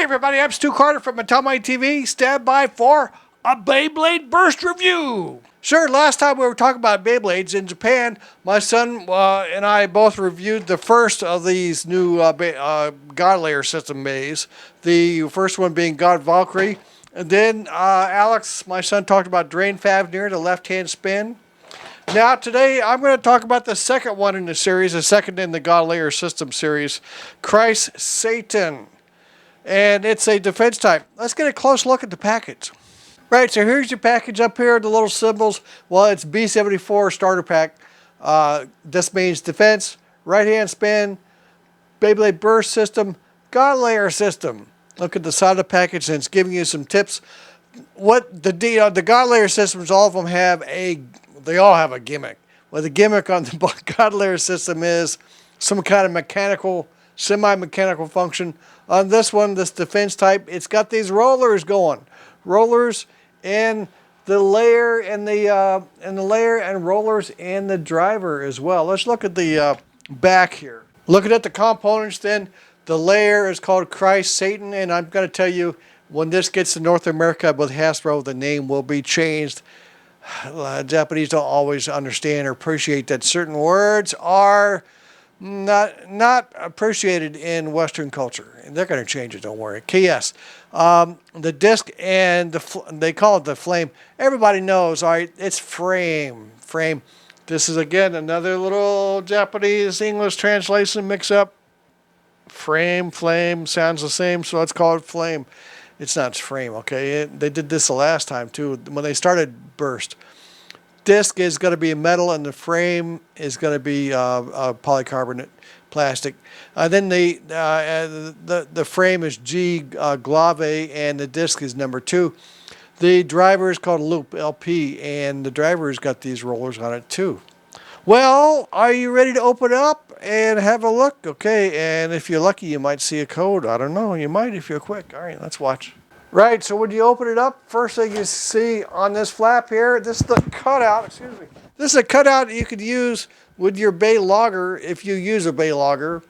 everybody, I'm Stu Carter from Atamaii TV. Stand by for a Beyblade Burst review. Sure, last time we were talking about Beyblades in Japan, my son and I both reviewed the first of these new God Layer system bays. The first one being God Valkyrie. And then Alex, my son, talked about Drain Fafnir, the left-hand spin. Now today I'm going to talk about the second one in the series, the second in the God Layer system series, Kreis Satan. And it's a defense type. Let's get a close look at the package. Right, so here's your package up here, the little symbols. Well, it's B74 starter pack. This means defense, right-hand spin, Beyblade burst system, God Layer system. Look at the side of the package, and it's giving you some tips. What the God Layer systems, all of them have they all have a gimmick. Well, the gimmick on the God Layer system is some kind of mechanical, semi-mechanical function. On this one, this defense type, it's got these rollers going. Rollers and the layer and the rollers and the driver as well. Let's look at the back here. Looking at the components, then the layer is called Kreis Satan, and I'm going to tell you when this gets to North America with Hasbro, the name will be changed. Japanese don't always understand or appreciate that certain words are not appreciated in Western culture, and they're going to change it. Don't worry. KS, the disc and they call it the flame. Everybody knows, all right? It's frame. This is again another little Japanese English translation mix up. Frame, flame sounds the same, so let's call it flame. It's not frame, okay? They did this the last time too when they started Burst. Disc is going to be metal, and the frame is going to be polycarbonate plastic. Then the frame is G Glave, and the disc is number 2. The driver is called Loop LP, and the driver's got these rollers on it too. Well, are you ready to open it up and have a look? Okay, and if you're lucky, you might see a code. I don't know. You might if you're quick. All right, let's watch. Right, so when you open it up, first thing you see on this flap here, this is the cutout, excuse me. This is a cutout you could use with your bay logger if you use a bay logger.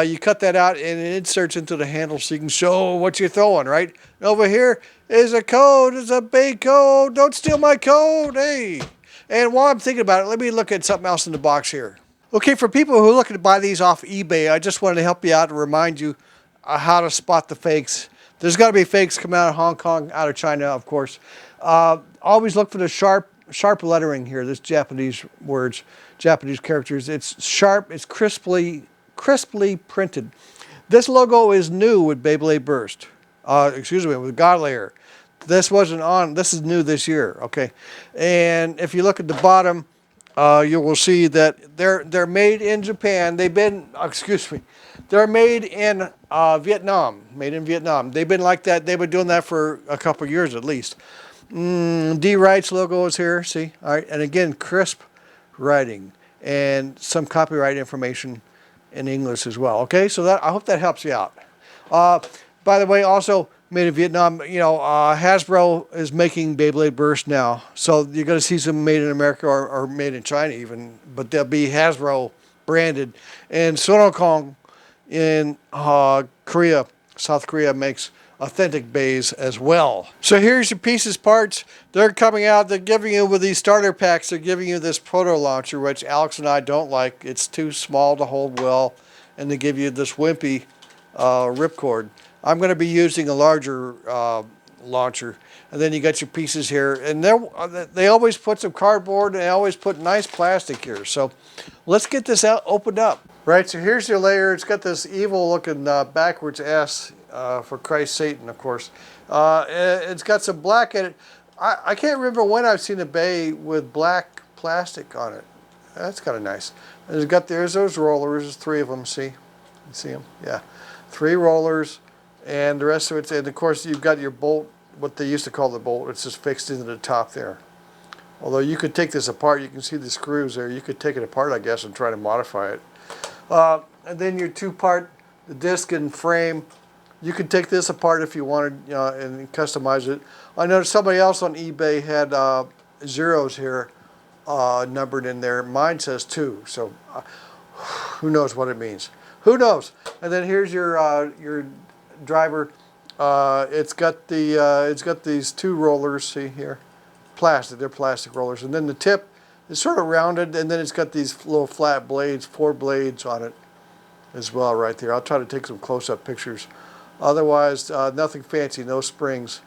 You cut that out and it inserts into the handle so you can show what you're throwing, right? And over here is a code, it's a bay code. Don't steal my code, hey. And while I'm thinking about it, let me look at something else in the box here. Okay, for people who are looking to buy these off eBay, I just wanted to help you out and remind you how to spot the fakes. There's got to be fakes coming out of Hong Kong, out of China, of course. Always look for the sharp lettering here. This Japanese words, Japanese characters. It's sharp. It's crisply printed. This logo is new with Beyblade Burst. With God Layer. This wasn't on. This is new this year. Okay, and if you look at the bottom, you will see that they're made in Japan. They're made in Vietnam. Made in Vietnam. They've been like that. They've been doing that for a couple of years at least. D Wright's logo is here. See, all right, and again, crisp writing and some copyright information in English as well. Okay, so I hope that helps you out. By the way, also made in Vietnam. You know, Hasbro is making Beyblade Burst now, so you're going to see some made in America or made in China even, but they'll be Hasbro branded. And Sonokong in Korea, South Korea, makes authentic bays as well. So here's your pieces, parts. They're coming out. They're giving you, with these starter packs, they're giving you this proto launcher, which Alex and I don't like. It's too small to hold well, and they give you this wimpy ripcord. I'm going to be using a larger launcher. And then you got your pieces here, and they always put some cardboard, and they always put nice plastic here. So let's get this out opened up. Right, so here's your layer. It's got this evil-looking backwards S for Kreis Satan, of course. It's got some black in it. I can't remember when I've seen a bay with black plastic on it. That's kind of nice. There's those rollers. There's 3 of them. See, you see them? Yeah, 3 rollers, and the rest of it. And of course, you've got your bolt, what they used to call the bolt. It's just fixed into the top there. Although you could take this apart. You can see the screws there. You could take it apart, I guess, and try to modify it. And then your 2-part, the disc and frame. You could take this apart if you wanted, and customize it. I noticed somebody else on eBay had zeros here numbered in there. Mine says 2, so who knows what it means? Who knows? And then here's your driver. It's got these two rollers. See here, plastic. They're plastic rollers, and then the tip is sort of rounded, and then it's got these little flat blades, 4 blades on it as well, right there. I'll try to take some close-up pictures. Otherwise, nothing fancy, no springs,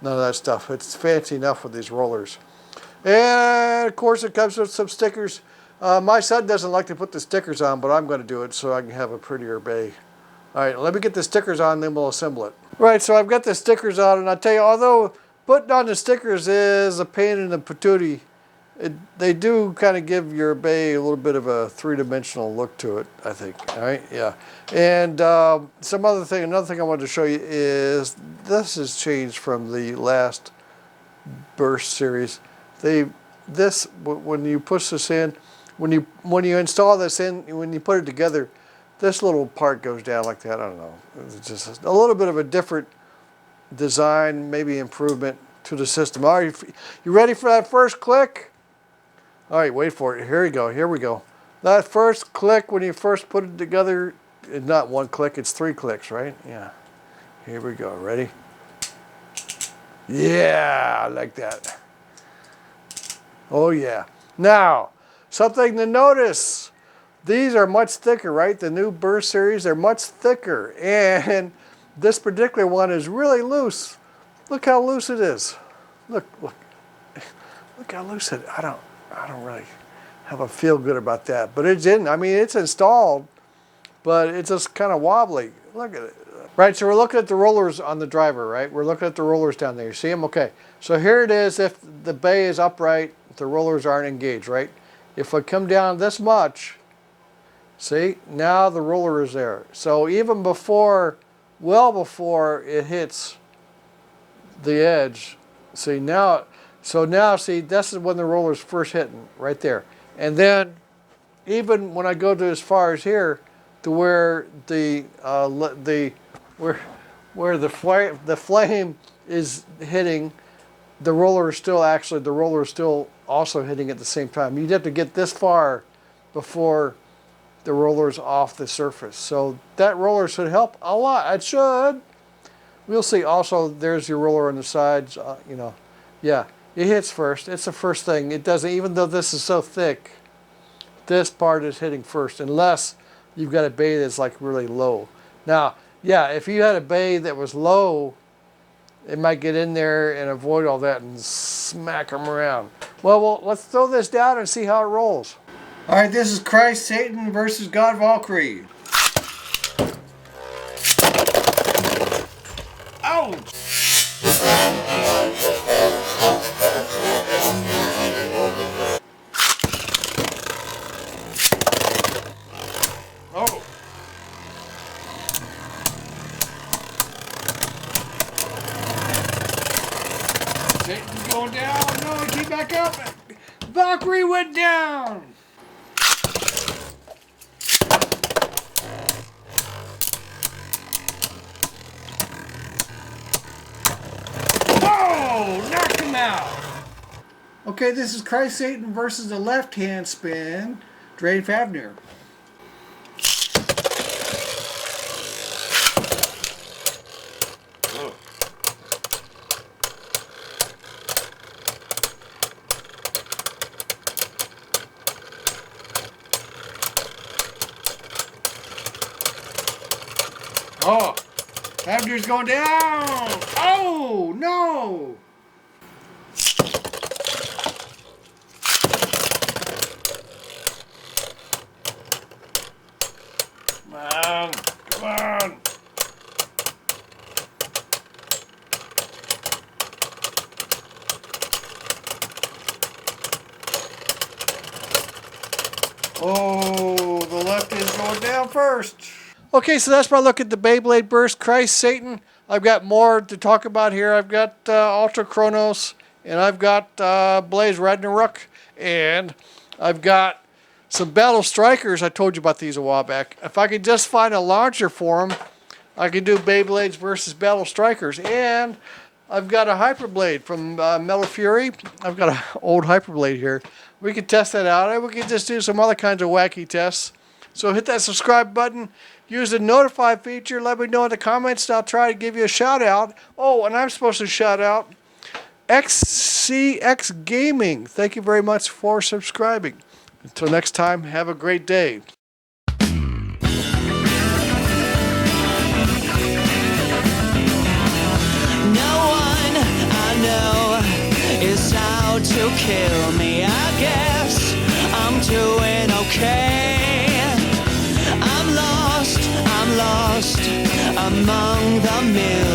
none of that stuff. It's fancy enough with these rollers. And of course, it comes with some stickers. My son doesn't like to put the stickers on, but I'm going to do it so I can have a prettier bay. All right, let me get the stickers on, then we'll assemble it. Right, so I've got the stickers on, and I tell you, although putting on the stickers is a pain in the patootie, they do kind of give your bay a little bit of a three-dimensional look to it, I think. All right, yeah. And another thing I wanted to show you is this has changed from the last burst series. When you push this in, when you install this in, when you put it together, this little part goes down like that. I don't know. It's just a little bit of a different design, maybe improvement to the system. All right, you ready for that first click? All right, wait for it. Here we go. Here we go. That first click when you first put it together, it's not one click, it's 3 clicks, right? Yeah. Here we go. Ready? Yeah, I like that. Oh, yeah. Now, something to notice. These are much thicker, right? The new Burst series, they're much thicker. And this particular one is really loose. Look how loose it is. Look how loose it is. I don't really have a feel good about that. But it's installed, but it's just kind of wobbly. Look at it. Right, so we're looking at the rollers on the driver, right? We're looking at the rollers down there. You see them? Okay. So here it is. If the bay is upright, the rollers aren't engaged, right? If I come down this much, see, now the roller is there. So even before, well before it hits the edge, see now, see, this is when the roller's first hitting, right there. And then even when I go to as far as here, to where the flame is hitting, the roller is still also hitting at the same time. You'd have to get this far before the roller's off the surface. So that roller should help a lot. It should. We'll see. Also, there's your roller on the sides. Yeah, it hits first. It's the first thing. It doesn't, even though this is so thick, this part is hitting first, unless you've got a bay that's like really low. Now, yeah, if you had a bay that was low, it might get in there and avoid all that and smack them around. Well, let's throw this down and see how it rolls. All right, this is Kreis, Satan versus God Valkyrie. Oh! Oh! Satan's going down. No, he came back up. Valkyrie went down. Whoa! Knocked him out. Okay, this is Kreis Satan versus the left-hand spin, Drain Fafnir. Oh, Fafnir's going down. Oh, no. Come on, come on. Oh, the left is going down first. Okay, so that's my look at the Beyblade Burst Kreis Satan. I've got more to talk about here. I've got Ultra Chronos, and I've got Blaze Ragnarok, and I've got some Battle Strikers. I told you about these a while back. If I could just find a launcher for them, I could do Beyblades versus Battle Strikers. And I've got a Hyperblade from Metal Fury. I've got an old Hyperblade here. We could test that out. And we could just do some other kinds of wacky tests. So hit that subscribe button. Use the notify feature. Let me know in the comments, and I'll try to give you a shout out. Oh, and I'm supposed to shout out XCX Gaming. Thank you very much for subscribing. Until next time, have a great day. Is out to kill me. I guess I'm doing okay. I'm lost among the millions.